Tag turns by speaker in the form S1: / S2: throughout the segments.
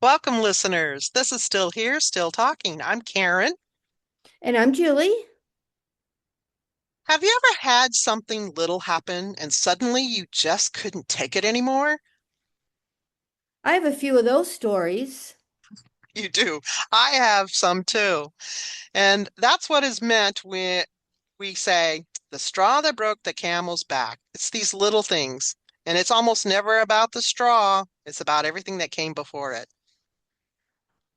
S1: Welcome, listeners. This is Still Here, Still Talking. I'm Karen.
S2: And I'm Julie.
S1: Have you ever had something little happen and suddenly you just couldn't take it anymore?
S2: I have a few of those stories.
S1: You do. I have some too. And that's what is meant when we say the straw that broke the camel's back. It's these little things. And it's almost never about the straw, it's about everything that came before it.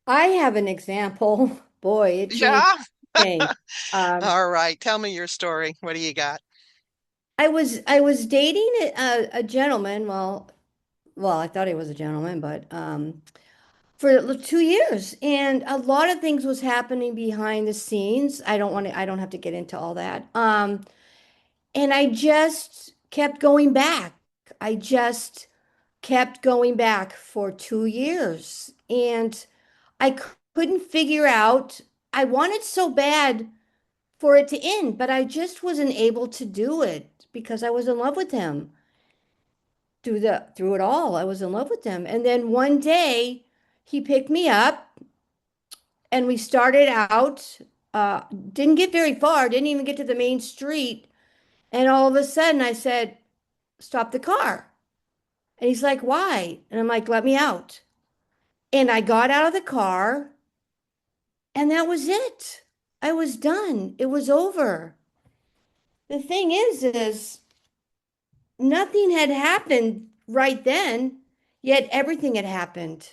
S2: I have an example. Boy, it changed
S1: Yeah.
S2: everything. Um,
S1: All right. Tell me your story. What do you got?
S2: I was dating a gentleman. Well, I thought he was a gentleman, but for 2 years, and a lot of things was happening behind the scenes. I don't have to get into all that. And I just kept going back. I just kept going back for 2 years, and I couldn't figure out. I wanted so bad for it to end, but I just wasn't able to do it because I was in love with him. Through it all, I was in love with him. And then one day he picked me up and we started out, didn't get very far, didn't even get to the main street. And all of a sudden I said, "Stop the car." And he's like, "Why?" And I'm like, "Let me out." And I got out of the car, and that was it. I was done. It was over. The thing is nothing had happened right then, yet everything had happened.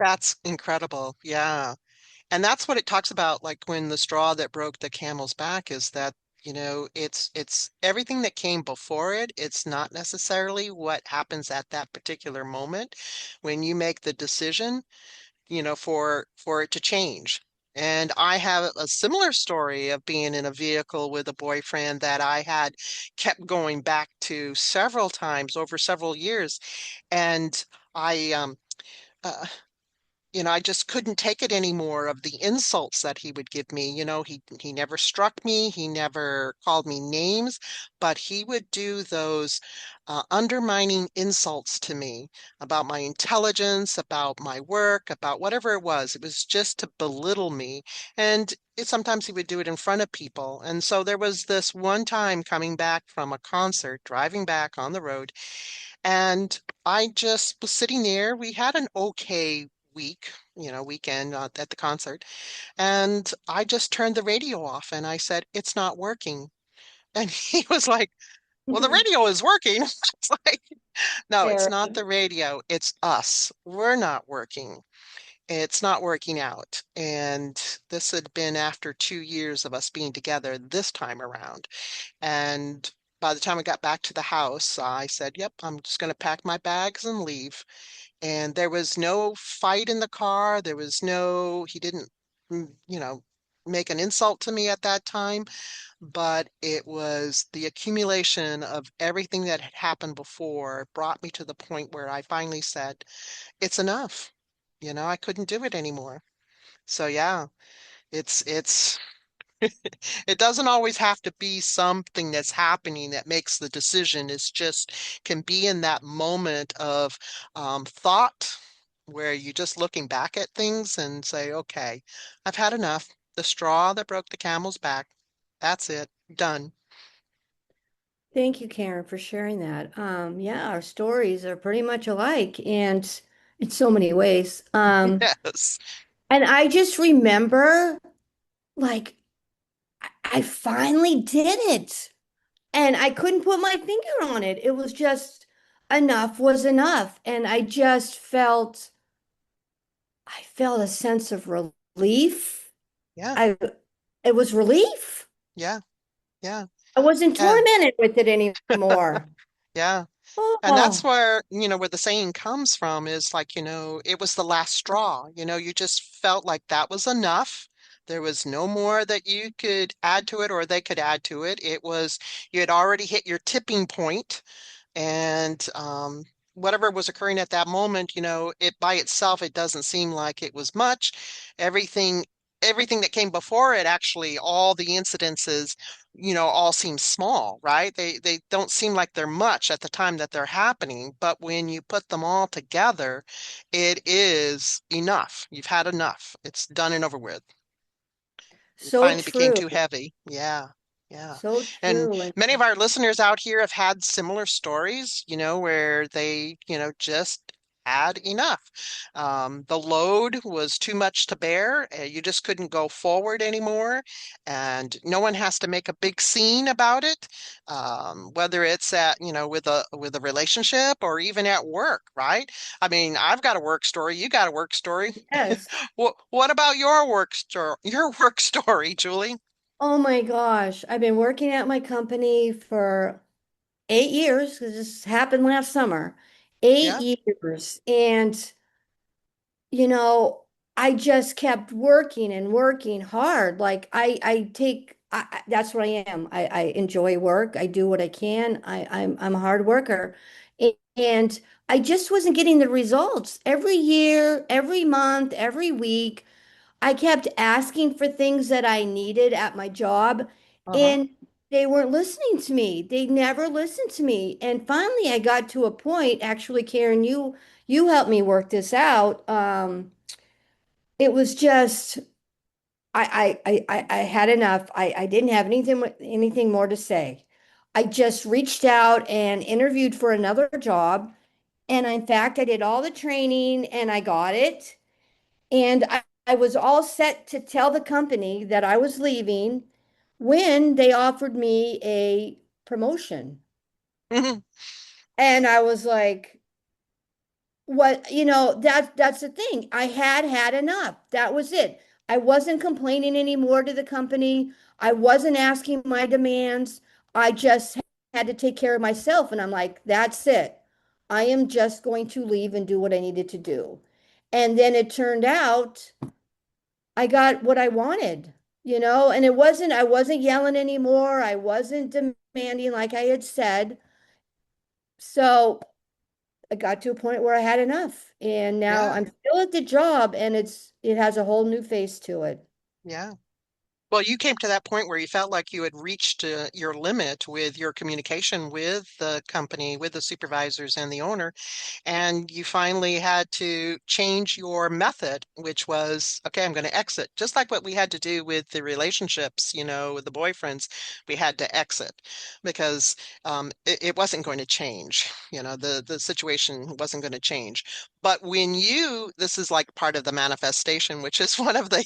S1: That's incredible. Yeah. And that's what it talks about, like when the straw that broke the camel's back is that, it's everything that came before it. It's not necessarily what happens at that particular moment when you make the decision, for it to change. And I have a similar story of being in a vehicle with a boyfriend that I had kept going back to several times over several years. And I uh, I just couldn't take it anymore of the insults that he would give me. He never struck me, he never called me names, but he would do those undermining insults to me about my intelligence, about my work, about whatever it was. It was just to belittle me. And sometimes he would do it in front of people. And so there was this one time coming back from a concert, driving back on the road, and I just was sitting there. We had an okay weekend at the concert. And I just turned the radio off and I said, "It's not working." And he was like, "Well, the radio is working." It's like, no, it's
S2: Fair.
S1: not the radio. It's us. We're not working. It's not working out. And this had been after 2 years of us being together this time around. And by the time I got back to the house, I said, "Yep, I'm just going to pack my bags and leave." And there was no fight in the car. He didn't, make an insult to me at that time, but it was the accumulation of everything that had happened before brought me to the point where I finally said, it's enough. I couldn't do it anymore. So yeah, it's it doesn't always have to be something that's happening that makes the decision. It's just can be in that moment of thought where you're just looking back at things and say, okay, I've had enough. The straw that broke the camel's back. That's it. Done.
S2: Thank you, Karen, for sharing that. Yeah, our stories are pretty much alike and in so many ways.
S1: Yes.
S2: And I just remember like I finally did it. And I couldn't put my finger on it. It was just enough was enough. And I felt a sense of relief.
S1: Yeah.
S2: I It was relief.
S1: Yeah. Yeah.
S2: I wasn't
S1: And
S2: tormented with it anymore.
S1: yeah. And that's
S2: Oh,
S1: where the saying comes from is like, it was the last straw. You just felt like that was enough. There was no more that you could add to it or they could add to it. You had already hit your tipping point, and whatever was occurring at that moment, it by itself, it doesn't seem like it was much. Everything everything that came before it, actually, all the incidences, all seem small, right? They don't seem like they're much at the time that they're happening, but when you put them all together, it is enough. You've had enough. It's done and over with. It
S2: So
S1: finally became
S2: true.
S1: too heavy. Yeah. Yeah.
S2: So
S1: And
S2: true. And
S1: many of our listeners out here have had similar stories, where they, just had enough. The load was too much to bear. You just couldn't go forward anymore. And no one has to make a big scene about it, whether it's at, with a relationship or even at work, right? I mean, I've got a work story. You got a work story.
S2: yes.
S1: What about your work story, Julie?
S2: Oh my gosh. I've been working at my company for 8 years because this happened last summer. Eight
S1: Yeah.
S2: years. And, you know, I just kept working and working hard. Like that's what I am. I enjoy work. I do what I can. I'm a hard worker. And I just wasn't getting the results every year, every month, every week. I kept asking for things that I needed at my job,
S1: Uh-huh.
S2: and they weren't listening to me. They never listened to me. And finally, I got to a point, actually, Karen, you helped me work this out. It was just I had enough. I didn't have anything more to say. I just reached out and interviewed for another job. And in fact, I did all the training and I got it. And I was all set to tell the company that I was leaving when they offered me a promotion.
S1: Mhm.
S2: And I was like, what, that's the thing. I had enough. That was it. I wasn't complaining anymore to the company. I wasn't asking my demands. I just had to take care of myself. And I'm like, that's it. I am just going to leave and do what I needed to do. And then it turned out I got what I wanted, and I wasn't yelling anymore. I wasn't demanding like I had said. So I got to a point where I had enough. And now
S1: Yeah.
S2: I'm still at the job and it has a whole new face to it.
S1: Yeah. Well, you came to that point where you felt like you had reached your limit with your communication with the company, with the supervisors and the owner, and you finally had to change your method, which was, okay, I'm going to exit. Just like what we had to do with the relationships, with the boyfriends, we had to exit because it wasn't going to change. The situation wasn't going to change. But this is like part of the manifestation, which is one of the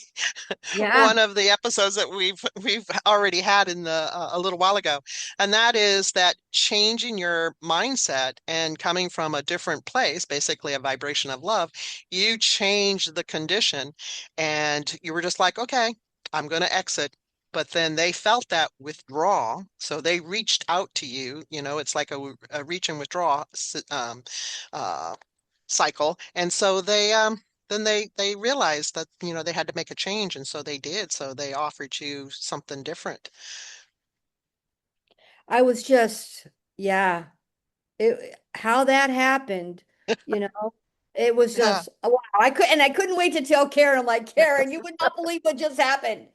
S2: Yeah.
S1: one of the episodes that we've already had in the a little while ago, and that is that changing your mindset and coming from a different place, basically a vibration of love, you change the condition, and you were just like, okay, I'm going to exit. But then they felt that withdrawal, so they reached out to you. It's like a reach and withdraw uh, cycle. And so they realized that, they had to make a change, and so they did. So they offered you something different.
S2: I was just, yeah. How that happened, you know, it was
S1: Yeah.
S2: just wow. I couldn't wait to tell Karen. I'm like, Karen, you would not believe what just happened.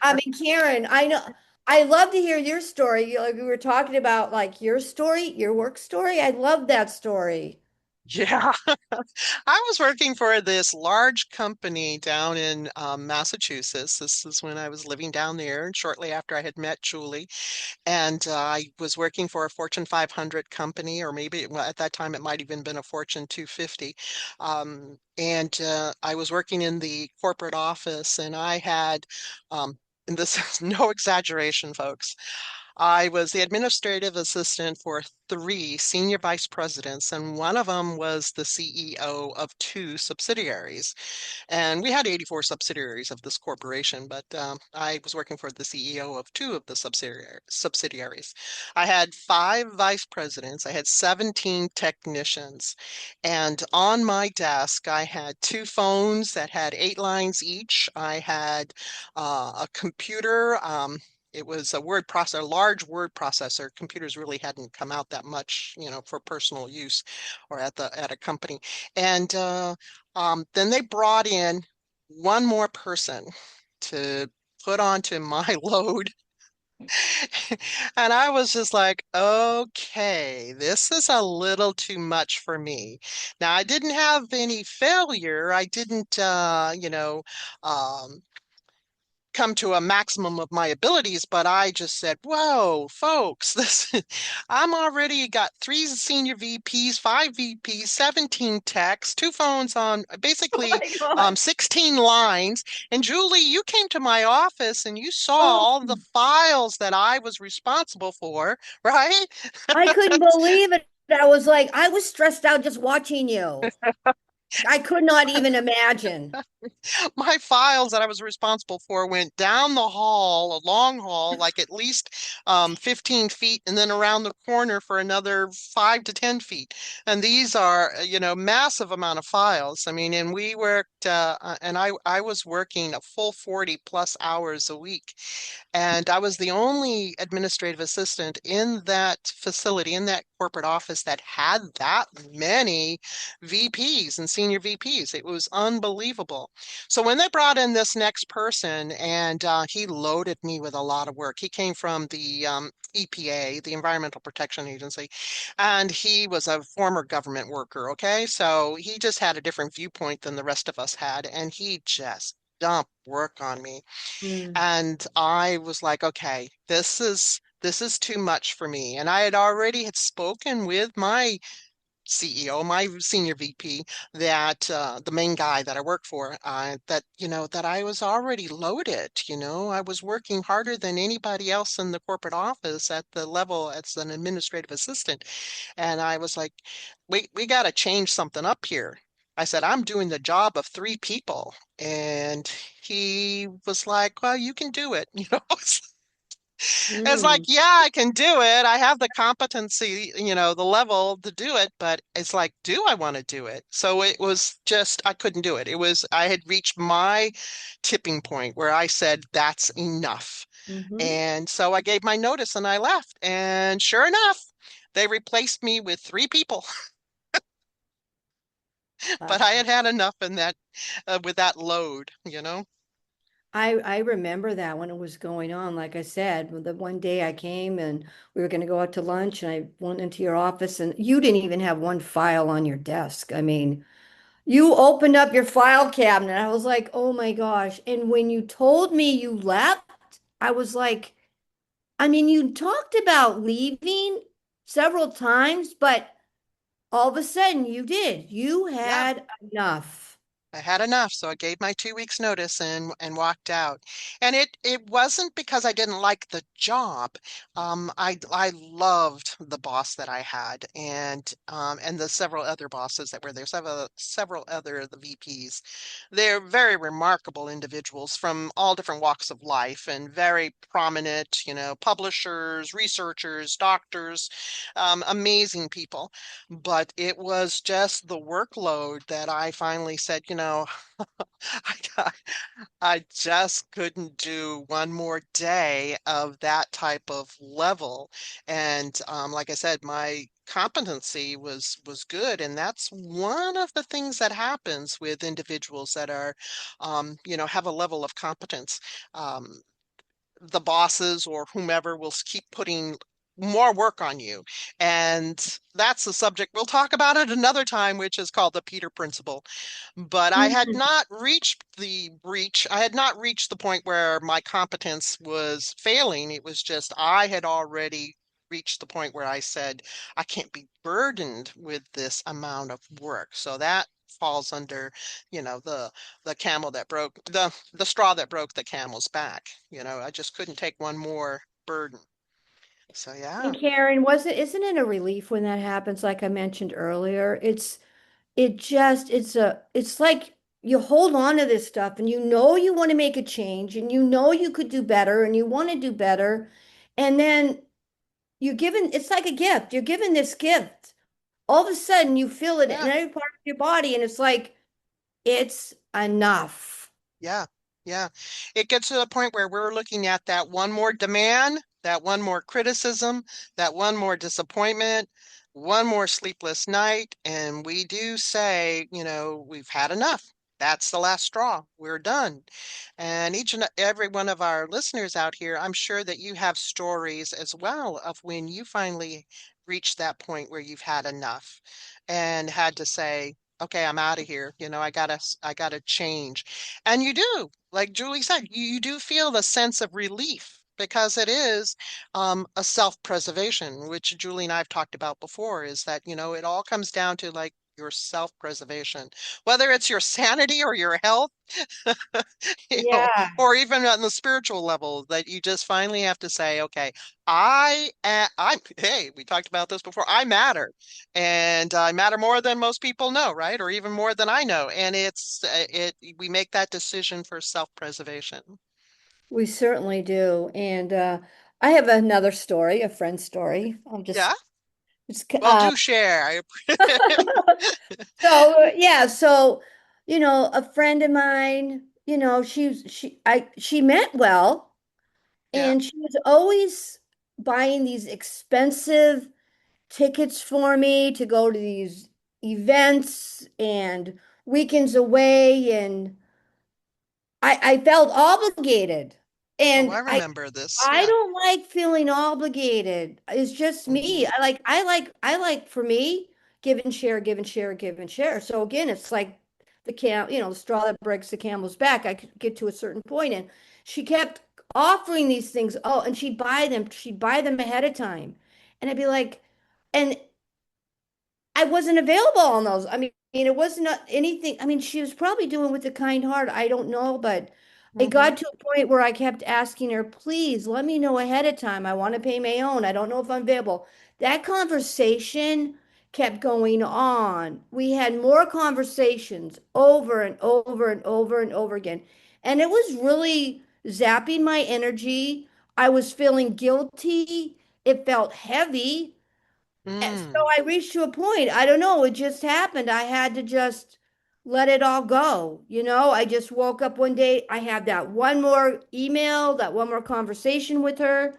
S2: I mean, Karen, I know I love to hear your story. Like we were talking about like your story, your work story. I love that story.
S1: Yeah. I was working for this large company down in Massachusetts. This is when I was living down there, and shortly after I had met Julie. And I was working for a Fortune 500 company, or maybe well, at that time it might even been a Fortune 250. And I was working in the corporate office, and I had, and this is no exaggeration, folks. I was the administrative assistant for three senior vice presidents, and one of them was the CEO of two subsidiaries. And we had 84 subsidiaries of this corporation, but I was working for the CEO of two of the subsidiaries. I had five vice presidents, I had 17 technicians, and on my desk, I had two phones that had 8 lines each. I had a computer. It was a word processor, a large word processor. Computers really hadn't come out that much, for personal use or at a company. And then they brought in one more person. to put onto my load. And I was just like, okay, this is a little too much for me. Now, I didn't have any failure. I didn't, come to a maximum of my abilities, but I just said, whoa, folks, I'm already got three senior VPs, five VPs, 17 techs, two phones on
S2: Oh
S1: basically
S2: my God.
S1: 16 lines. And Julie, you came to my office and you saw
S2: Oh,
S1: all the files that I was responsible for, right?
S2: I couldn't believe it. I was like, I was stressed out just watching you. I could not even imagine.
S1: My files that I was responsible for went down the hall, a long hall, like at least 15 feet, and then around the corner for another 5 to 10 feet. And these are, massive amount of files. I mean, and we worked, and I was working a full 40 plus hours a week. And I was the only administrative assistant in that facility, in that corporate office that had that many VPs and senior VPs. It was unbelievable. So when they brought in this next person, and he loaded me with a lot of work. He came from the EPA, the Environmental Protection Agency, and he was a former government worker. Okay, so he just had a different viewpoint than the rest of us had, and he just dumped work on me.
S2: Mm,
S1: And I was like, okay, this is too much for me. And I had already had spoken with my CEO, my senior VP, that the main guy that I work for, that that I was already loaded. I was working harder than anybody else in the corporate office at the level as an administrative assistant, and I was like, we got to change something up here. I said, I'm doing the job of three people, and he was like, well, you can do it. It's like,
S2: mm,
S1: yeah, I can do it. I have the competency, the level to do it, but it's like, do I want to do it? So it was just, I couldn't do it. I had reached my tipping point where I said, that's enough.
S2: hmm.
S1: And so I gave my notice and I left. And sure enough, they replaced me with three people. But I
S2: Wow.
S1: had had enough in that, with that load.
S2: I remember that when it was going on. Like I said, the one day I came and we were going to go out to lunch, and I went into your office and you didn't even have one file on your desk. I mean, you opened up your file cabinet. I was like, oh my gosh. And when you told me you left, I was like, I mean, you talked about leaving several times, but all of a sudden you did. You
S1: Yeah.
S2: had enough.
S1: I had enough, so I gave my 2 weeks notice and walked out. And it wasn't because I didn't like the job. I loved the boss that I had, and the several other bosses that were there, several other of the VPs. They're very remarkable individuals from all different walks of life and very prominent, publishers, researchers, doctors, amazing people. But it was just the workload that I finally said, I got, I just couldn't do one more day of that type of level. And like I said, my competency was good, and that's one of the things that happens with individuals that are, have a level of competence. Um, the bosses or whomever will keep putting more work on you. And that's the subject we'll talk about it another time, which is called the Peter Principle. But I had
S2: Mm.
S1: not reached the breach. I had not reached the point where my competence was failing. It was just I had already reached the point where I said, I can't be burdened with this amount of work. So that falls under, the camel that broke the straw that broke the camel's back. I just couldn't take one more burden. So yeah,
S2: And Karen, isn't it a relief when that happens, like I mentioned earlier? It's like you hold on to this stuff and you know you want to make a change and you know you could do better and you want to do better. And then you're given, it's like a gift. You're given this gift. All of a sudden you feel it in
S1: yeah,
S2: every part of your body and it's like, it's enough.
S1: yeah, yeah. It gets to the point where we're looking at that one more demand, that one more criticism, that one more disappointment, one more sleepless night, and we do say, we've had enough. that's the last straw. We're done. And each and every one of our listeners out here, I'm sure that you have stories as well of when you finally reached that point where you've had enough and had to say, okay, I'm out of here. I gotta change. And you do, like Julie said, you do feel the sense of relief because it is a self-preservation, which Julie and I have talked about before, is that, it all comes down to like your self-preservation, whether it's your sanity or your health, you know,
S2: Yeah,
S1: or even on the spiritual level, that you just finally have to say, okay, hey, we talked about this before. I matter, and I matter more than most people know, right? Or even more than I know. And we make that decision for self-preservation.
S2: we certainly do. And I have another story, a friend story. I'm
S1: Yeah.
S2: just
S1: Well, do share.
S2: so yeah, so a friend of mine, she meant well,
S1: Yeah.
S2: and she was always buying these expensive tickets for me to go to these events and weekends away, and I felt obligated.
S1: Oh,
S2: And
S1: I
S2: I
S1: remember this.
S2: I
S1: Yeah.
S2: don't like feeling obligated. It's just me.
S1: Hmm.
S2: I like for me, give and share, give and share, give and share. So again, it's like the straw that breaks the camel's back. I could get to a certain point, and she kept offering these things. Oh, and she'd buy them ahead of time. And I'd be like, and I wasn't available on those. I mean, it wasn't anything. I mean, she was probably doing with a kind heart. I don't know, but it
S1: Hmm.
S2: got to a point where I kept asking her, please let me know ahead of time. I want to pay my own. I don't know if I'm available. That conversation kept going on. We had more conversations over and over and over and over again. And it was really zapping my energy. I was feeling guilty. It felt heavy. And so
S1: Mm.
S2: I reached to a point, I don't know, it just happened. I had to just let it all go. I just woke up one day, I had that one more email, that one more conversation with her.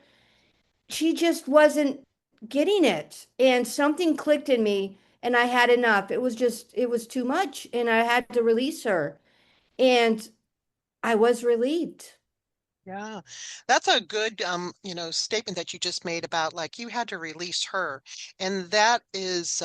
S2: She just wasn't getting it. And something clicked in me and I had enough. It was too much and I had to release her. And I was relieved.
S1: Yeah, that's a good statement that you just made about like you had to release her. And that is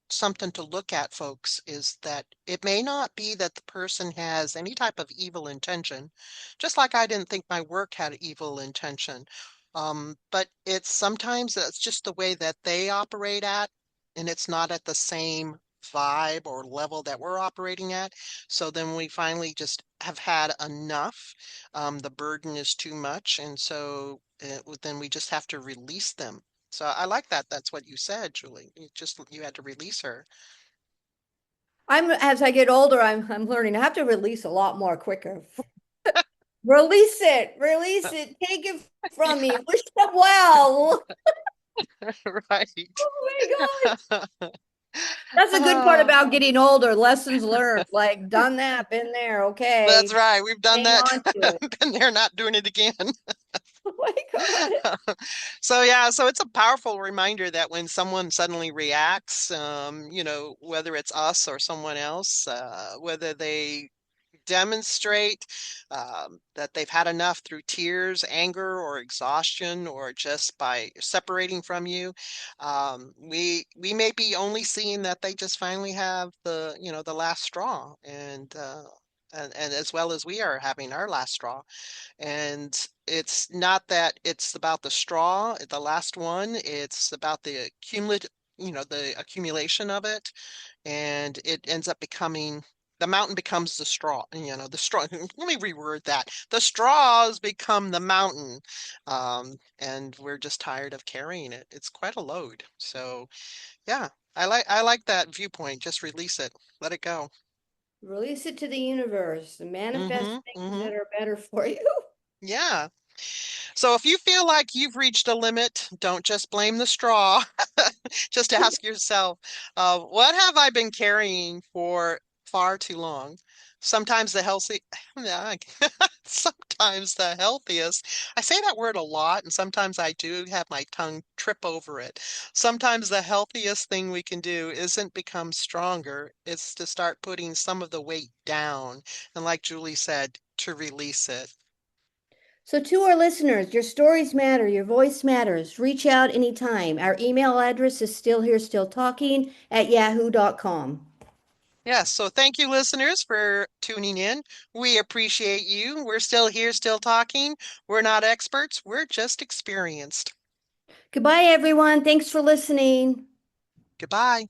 S1: something to look at, folks, is that it may not be that the person has any type of evil intention, just like I didn't think my work had evil intention. But it's sometimes that's just the way that they operate at, and it's not at the same vibe or level that we're operating at. So then we finally just have had enough. The burden is too much, and so then we just have to release them. So I like that. That's what you said, Julie. You had to release her.
S2: As I get older, I'm learning I have to release a lot more quicker. Release it, take it from me. Wish them well.
S1: Right.
S2: Oh my God. That's a good part
S1: Ah,
S2: about getting older. Lessons learned. Like, done that, been there.
S1: that's
S2: Okay.
S1: right. We've done
S2: Hang
S1: that.
S2: on to it.
S1: Been there, not doing it again.
S2: Oh my God.
S1: So yeah, so it's a powerful reminder that when someone suddenly reacts, whether it's us or someone else, whether they demonstrate that they've had enough through tears, anger, or exhaustion, or just by separating from you. We may be only seeing that they just finally have the last straw, and as well as we are having our last straw. And it's not that it's about the straw, the last one. It's about the accumulation of it, and it ends up becoming the mountain becomes the straw. The straw. Let me reword that. The straws become the mountain, and we're just tired of carrying it. It's quite a load. So yeah, I like that viewpoint. Just release it, let it go.
S2: Release it to the universe and manifest
S1: Mm-hmm.
S2: things
S1: Mm-hmm.
S2: that are better for you.
S1: Yeah. So if you feel like you've reached a limit, don't just blame the straw. Just ask yourself, what have I been carrying for? far too long. Sometimes the healthy, sometimes the healthiest. I say that word a lot, and sometimes I do have my tongue trip over it. Sometimes the healthiest thing we can do isn't become stronger, it's to start putting some of the weight down. And like Julie said, to release it.
S2: So, to our listeners, your stories matter, your voice matters. Reach out anytime. Our email address is still here, still talking at yahoo.com.
S1: Yes, so thank you, listeners, for tuning in. We appreciate you. We're still here, still talking. We're not experts, we're just experienced.
S2: Goodbye, everyone. Thanks for listening.
S1: Goodbye.